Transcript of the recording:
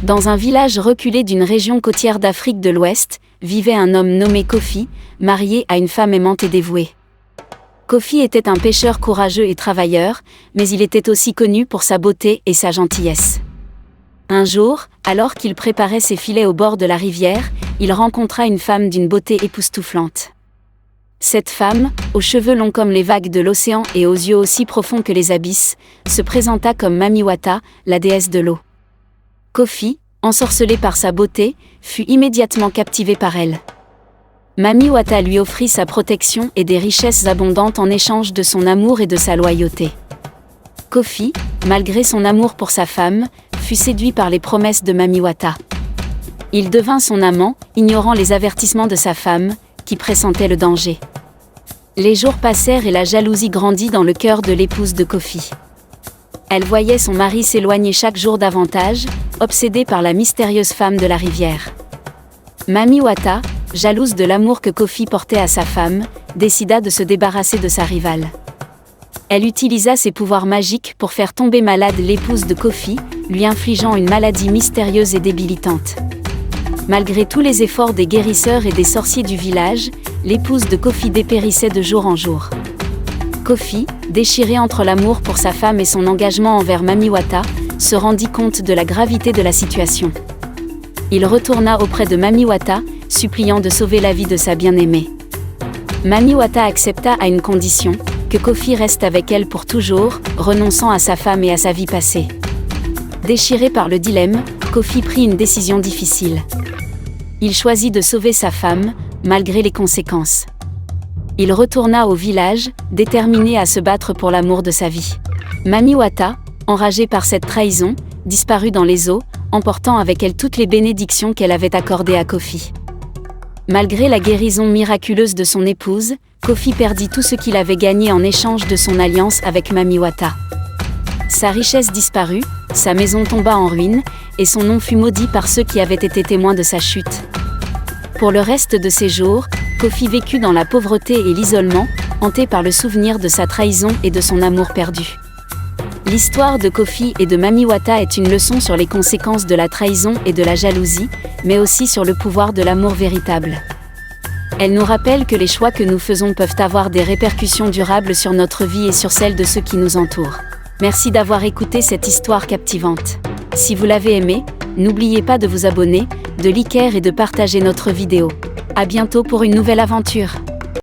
Dans un village reculé d'une région côtière d'Afrique de l'Ouest, vivait un homme nommé Kofi, marié à une femme aimante et dévouée. Kofi était un pêcheur courageux et travailleur, mais il était aussi connu pour sa beauté et sa gentillesse. Un jour, alors qu'il préparait ses filets au bord de la rivière, il rencontra une femme d'une beauté époustouflante. Cette femme, aux cheveux longs comme les vagues de l'océan et aux yeux aussi profonds que les abysses, se présenta comme Mami Wata, la déesse de l'eau. Kofi, ensorcelé par sa beauté, fut immédiatement captivé par elle. Mami Wata lui offrit sa protection et des richesses abondantes en échange de son amour et de sa loyauté. Kofi, malgré son amour pour sa femme, fut séduit par les promesses de Mami Wata. Il devint son amant, ignorant les avertissements de sa femme, qui pressentait le danger. Les jours passèrent et la jalousie grandit dans le cœur de l'épouse de Kofi. Elle voyait son mari s'éloigner chaque jour davantage, obsédée par la mystérieuse femme de la rivière. Mami Wata, jalouse de l'amour que Kofi portait à sa femme, décida de se débarrasser de sa rivale. Elle utilisa ses pouvoirs magiques pour faire tomber malade l'épouse de Kofi, lui infligeant une maladie mystérieuse et débilitante. Malgré tous les efforts des guérisseurs et des sorciers du village, l'épouse de Kofi dépérissait de jour en jour. Kofi, déchiré entre l'amour pour sa femme et son engagement envers Mami Wata, se rendit compte de la gravité de la situation. Il retourna auprès de Mami Wata, suppliant de sauver la vie de sa bien-aimée. Mami Wata accepta à une condition, que Kofi reste avec elle pour toujours, renonçant à sa femme et à sa vie passée. Déchiré par le dilemme, Kofi prit une décision difficile. Il choisit de sauver sa femme, malgré les conséquences. Il retourna au village, déterminé à se battre pour l'amour de sa vie. Mami Wata, enragée par cette trahison, disparut dans les eaux, emportant avec elle toutes les bénédictions qu'elle avait accordées à Kofi. Malgré la guérison miraculeuse de son épouse, Kofi perdit tout ce qu'il avait gagné en échange de son alliance avec Mami Wata. Sa richesse disparut, sa maison tomba en ruine, et son nom fut maudit par ceux qui avaient été témoins de sa chute. Pour le reste de ses jours, Kofi vécut dans la pauvreté et l'isolement, hanté par le souvenir de sa trahison et de son amour perdu. L'histoire de Kofi et de Mami Wata est une leçon sur les conséquences de la trahison et de la jalousie, mais aussi sur le pouvoir de l'amour véritable. Elle nous rappelle que les choix que nous faisons peuvent avoir des répercussions durables sur notre vie et sur celle de ceux qui nous entourent. Merci d'avoir écouté cette histoire captivante. Si vous l'avez aimée, n'oubliez pas de vous abonner, de liker et de partager notre vidéo. À bientôt pour une nouvelle aventure.